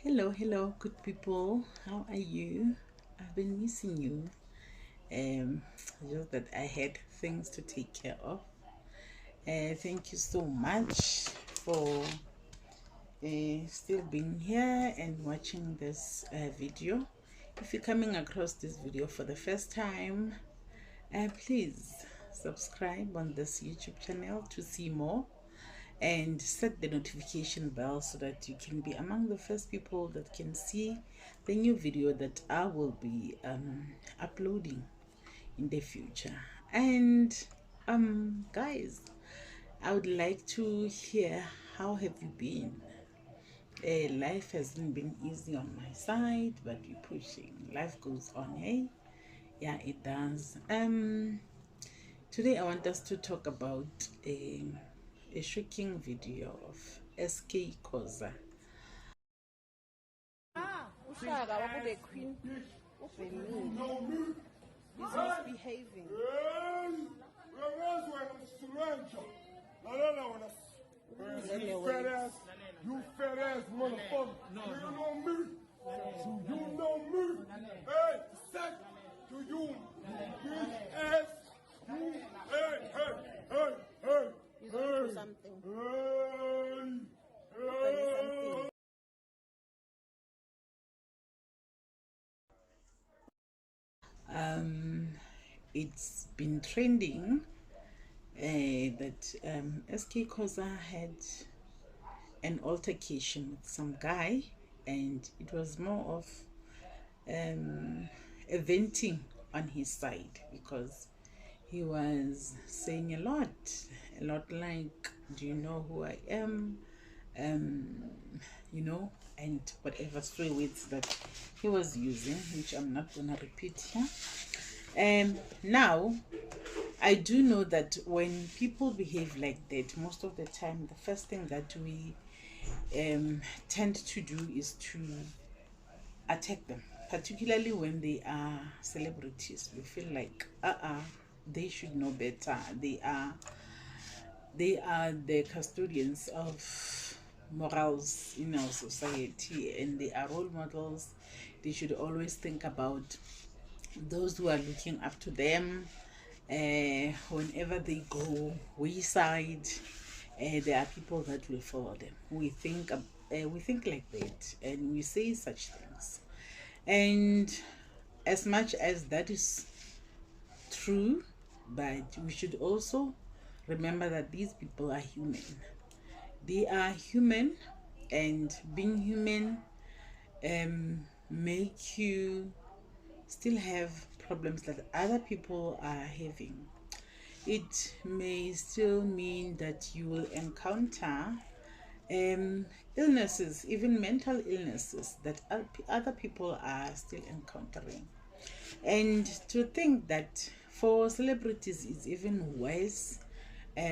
Hello, good people. How are you? I've been missing you. Um, just that I had things to take care of. Thank you so much for still being here and watching this video. If you're coming across this video for the first time, please subscribe on this YouTube channel to see more and set the notification bell so that you can be among the first people that can see the new video that I will be uploading in the future. And guys, I would like to hear, how have you been? Life hasn't been easy on my side, but we're pushing. Life goes on, hey? Yeah, it does. Today I want us to talk about a shocking video of SK Khoza. Ushaka wabude queen uvemile. He's misbehaving. You fat ass motherfucker. No. Do you know me? Do you know me? Hey, sex. Do you bitch ass? Hey. He's going to do something. It's been trending that SK Khoza had an altercation with some guy, and it was more of a venting on his side, because he was saying a lot like, do you know who I am? And whatever stray words that he was using, which I'm not gonna repeat here. Now I do know that when people behave like that, most of the time the first thing that we tend to do is to attack them, particularly when they are celebrities. We feel like they should know better. They are the custodians of morals in our society, and they are role models. They should always think about those who are looking up to them. Whenever they go wayside, there are people that will follow them. We think like that, and we say such things. And as much as that is true, but we should also remember that these people are human. They are human, and being human make you still have problems that other people are having. It may still mean that you will encounter illnesses, even mental illnesses, that other people are still encountering. And to think that for celebrities it's even worse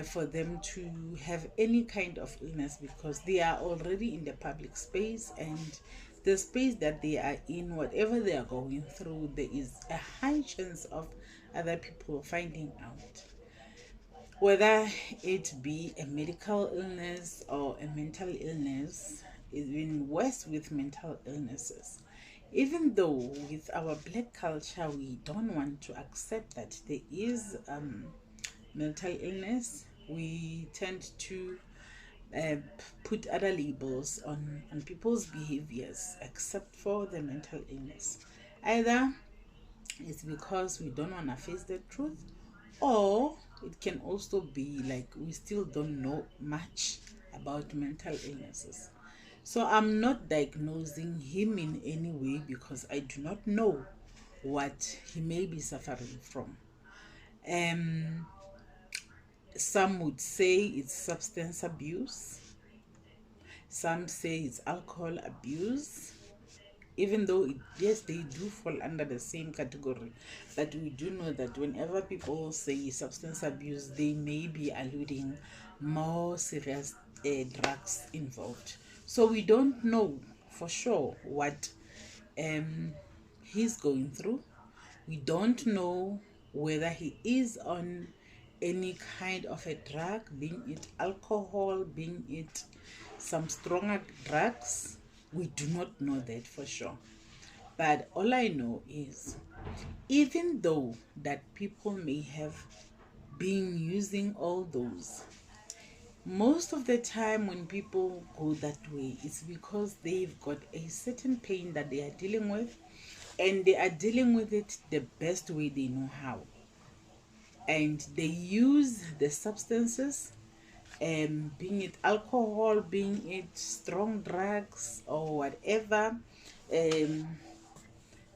for them to have any kind of illness, because they are already in the public space, and the space that they are in, whatever they are going through, there is a high chance of other people finding out, whether it be a medical illness or a mental illness. Even worse with mental illnesses. Even though with our black culture we don't want to accept that there is mental illness, we tend to put other labels on people's behaviors except for the mental illness. Either it's because we don't want to face the truth, or it can also be like we still don't know much about mental illnesses. So I'm not diagnosing him in any way, because I do not know what he may be suffering from. Some would say it's substance abuse. Some say it's alcohol abuse. Even though yes, they do fall under the same category, but we do know that whenever people say substance abuse, they may be alluding more serious drugs involved. So we don't know for sure what he's going through. We don't know whether he is on any kind of a drug, being it alcohol, being it some stronger drugs. We do not know that for sure. But all I know is, even though that people may have been using all those, most of the time when people go that way, it's because they've got a certain pain that they are dealing with, and they are dealing with it the best way they know how. And they use the substances, being it alcohol, being it strong drugs or whatever,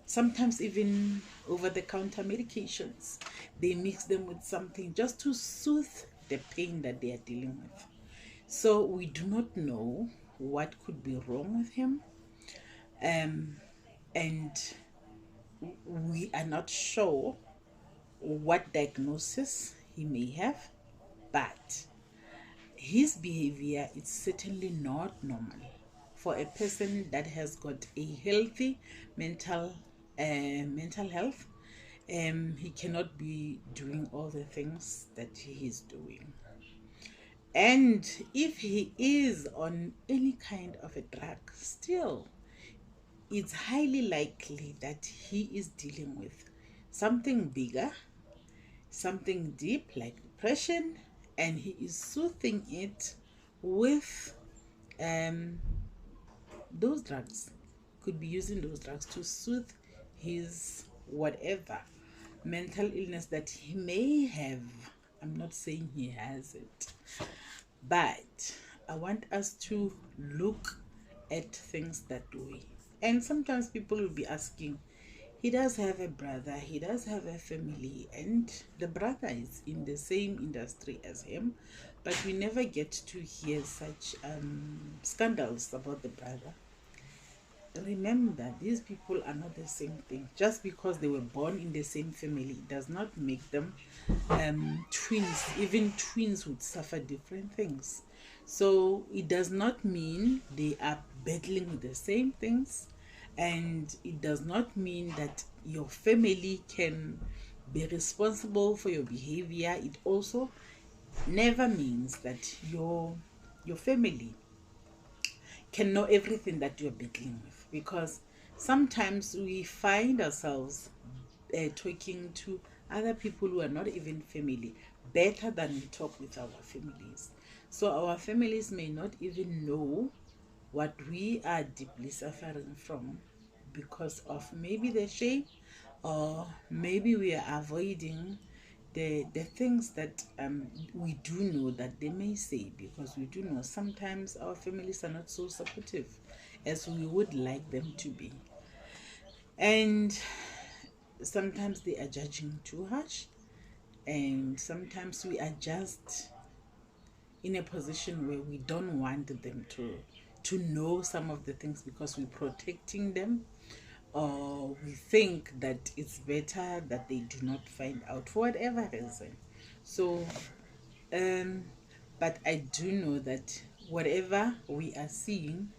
sometimes even over-the-counter medications. They mix them with something just to soothe the pain that they are dealing with. So we do not know what could be wrong with him, and we are not sure what diagnosis he may have, but his behavior is certainly not normal for a person that has got a healthy mental health. He cannot be doing all the things that he is doing. And if he is on any kind of a drug, still, it's highly likely that he is dealing with something bigger, something deep like depression, and he is soothing it with those drugs. Could be using those drugs to soothe his whatever mental illness that he may have. I'm not saying he has it, but I want us to look at things that way. And sometimes people will be asking, he does have a brother, he does have a family, and the brother is in the same industry as him, but we never get to hear such scandals about the brother. Remember, these people are not the same thing. Just because they were born in the same family does not make them twins. Even twins would suffer different things. So it does not mean they are battling with the same things, and it does not mean that your family can be responsible for your behavior. It also never means that your family can know everything that you're battling with, because sometimes we find ourselves talking to other people who are not even family better than we talk with our families. So our families may not even know what we are deeply suffering from because of maybe the shame, or maybe we are avoiding the things that we do know that they may say, because we do know sometimes our families are not so supportive as we would like them to be, and sometimes they are judging too harsh, and sometimes we are just in a position where we don't want them to know some of the things because we're protecting them, or we think that it's better that they do not find out for whatever reason. So but I do know that whatever we are seeing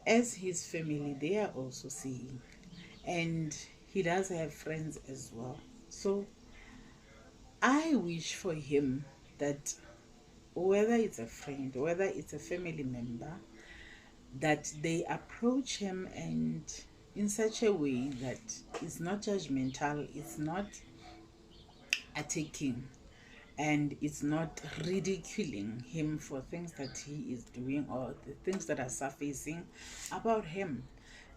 as his family, they are also seeing, and he does have friends as well. So I wish for him that whether it's a friend, whether it's a family member, that they approach him and in such a way that it's not judgmental, it's not attacking, and it's not ridiculing him for things that he is doing or the things that are surfacing about him,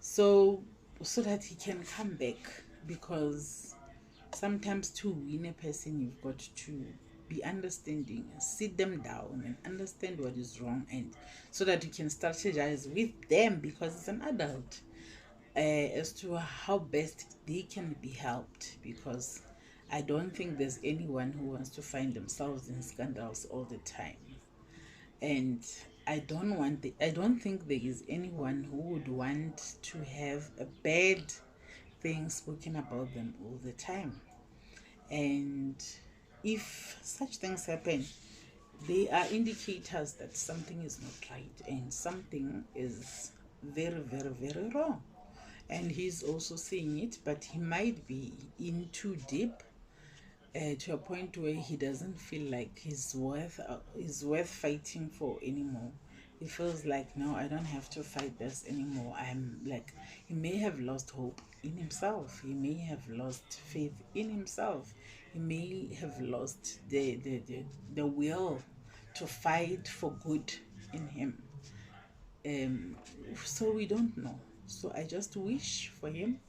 so that he can come back. Because sometimes to win a person, you've got to be understanding, sit them down and understand what is wrong, and so that you can strategize with them, because it's an adult, as to how best they can be helped. Because I don't think there's anyone who wants to find themselves in scandals all the time, and I don't think there is anyone who would want to have a bad thing spoken about them all the time. And if such things happen, they are indicators that something is not right and something is very, very, very wrong. And he's also seeing it, but he might be in too deep, to a point where he doesn't feel like he's worth fighting for anymore. he feels like, no, I don't have to fight this anymore. I'm like, he may have lost hope in himself. He may have lost faith in himself. He may have lost the will to fight for good in him. So we don't know. So I just wish for him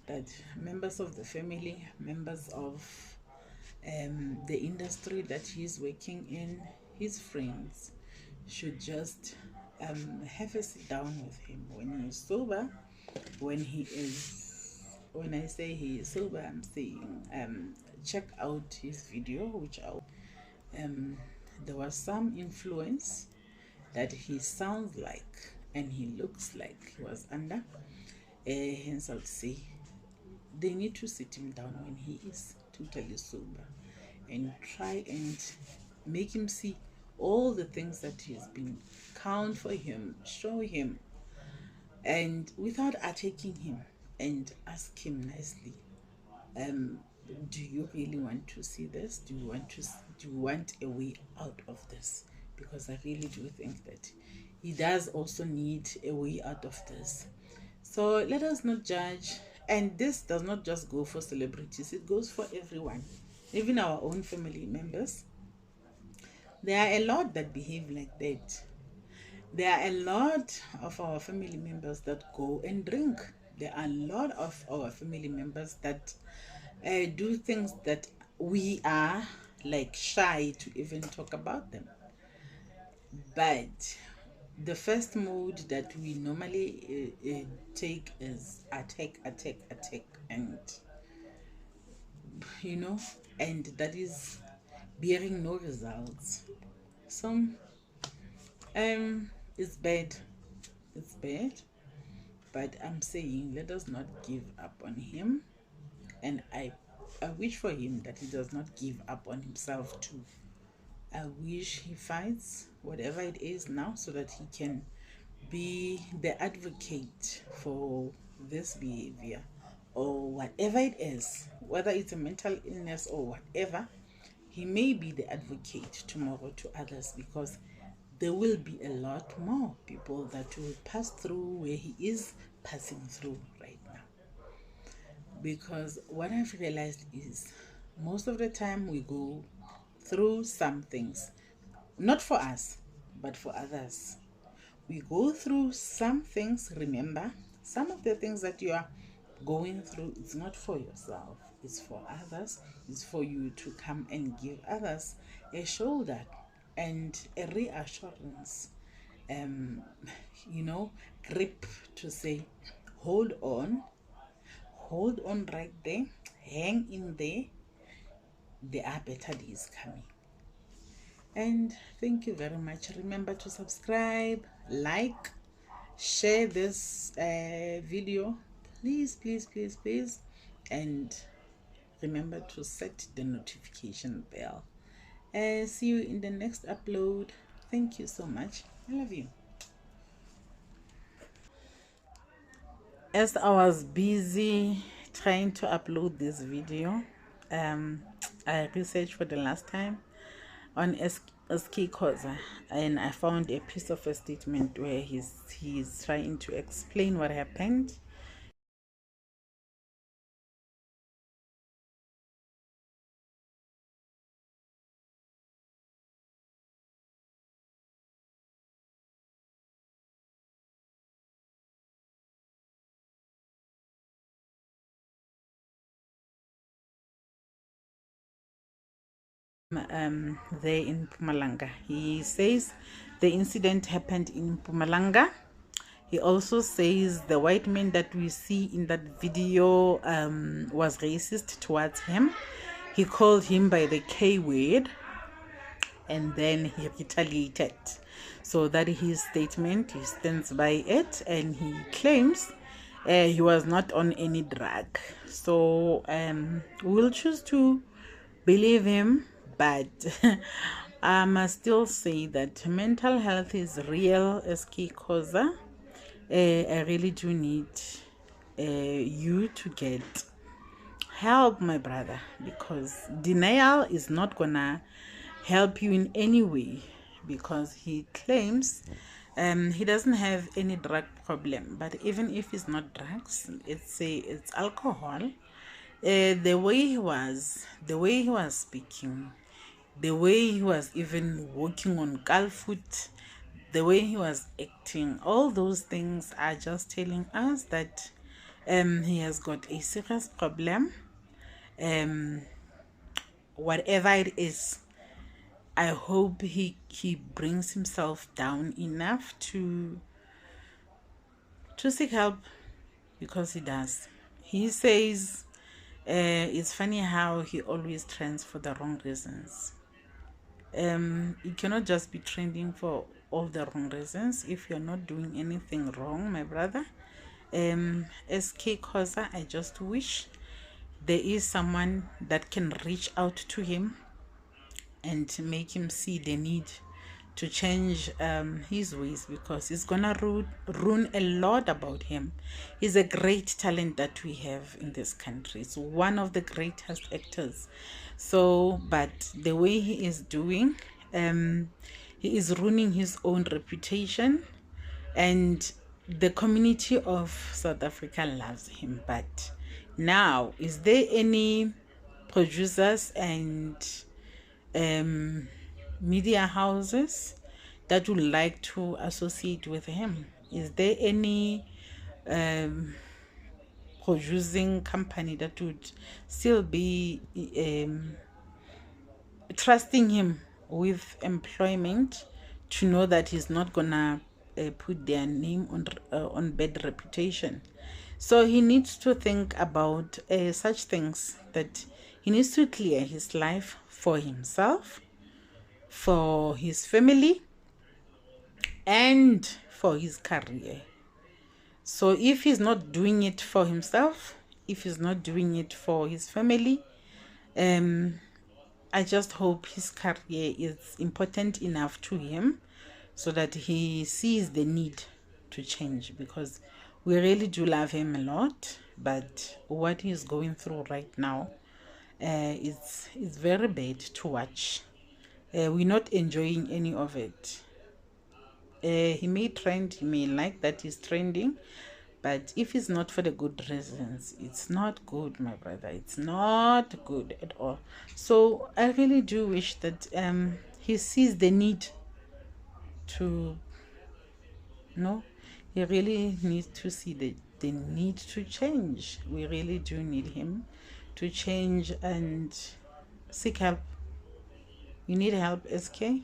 that members of the family, members of the industry that he's working in, his friends, should just have a sit down with him when he's sober. When I say he is sober, I'm saying check out his video, which there was some influence that he sounds like and he looks like he was under. Hence, I would say they need to sit him down when he is totally sober and try and make him see all the things that he's been, count for him, show him, and without attacking him, and ask him nicely, do you really want to see this? Do you want a way out of this? Because I really do think that he does also need a way out of this. So let us not judge. And this does not just go for celebrities, it goes for everyone, even our own family members. There are a lot that behave like that. There are a lot of our family members that go and drink. There are a lot of our family members that do things that we are like shy to even talk about them. But the first mode that we normally take is attack, and and that is bearing no results. So it's bad, but I'm saying let us not give up on him, and I wish for him that he does not give up on himself too. I wish he fights whatever it is now so that he can be the advocate for this behavior or whatever it is, whether it's a mental illness or whatever. He may be the advocate tomorrow to others, because there will be a lot more people that will pass through where he is passing through right now. Because what I've realized is most of the time we go through some things, not for us, but for others. We go through some things. Remember, some of the things that you are going through, it's not for yourself, it's for others. It's for you to come and give others a shoulder and a reassurance, grip to say, hold on right there, hang in there, there are better days coming. And thank you very much. Remember to subscribe, like, share this video, please, and remember to set the notification bell. See you in the next upload. Thank you so much. I love you. As I was busy trying to upload this video, I researched for the last time on Khoza, and I found a piece of a statement where he's trying to explain what happened. There in Mpumalanga. He says the incident happened in Mpumalanga. He also says the white man that we see in that video was racist towards him. He called him by the K word, and then he retaliated. So that is his statement. He stands by it, and he claims he was not on any drug. So we'll choose to believe him, but I must still say that mental health is real, as Khoza. I really do need you to get help, my brother, because denial is not gonna help you in any way, because he claims He doesn't have any drug problem, but even if it's not drugs, it's alcohol. The way he was speaking, the way he was even walking on calf foot, the way he was acting, all those things are just telling us that he has got a serious problem. Whatever it is, I hope he brings himself down enough to seek help, because he does. He says it's funny how he always trends for the wrong reasons. You cannot just be trending for all the wrong reasons if you're not doing anything wrong, my brother. SK Khoza, I just wish there is someone that can reach out to him and make him see the need to change his ways, because it's gonna ruin a lot about him. He's a great talent that we have in this country. It's one of the greatest actors. So, but the way he is doing, he is ruining his own reputation, and the community of South Africa loves him. But now, is there any producers and media houses that would like to associate with him? Is there any producing company that would still be trusting him with employment, to know that he's not gonna put their name on bad reputation? So he needs to think about such things, that he needs to clear his life for himself, for his family, and for his career. So if he's not doing it for himself, if he's not doing it for his family, I just hope his career is important enough to him so that he sees the need to change, because we really do love him a lot. But what he's going through right now, it's very bad to watch. We're not enjoying any of it. He may trend, he may like that he's trending, but if it's not for the good reasons, it's not good, my brother. It's not good at all. So I really do wish that he sees the need to, no, he really needs to see the need to change. We really do need him to change and seek help. You need help, SK?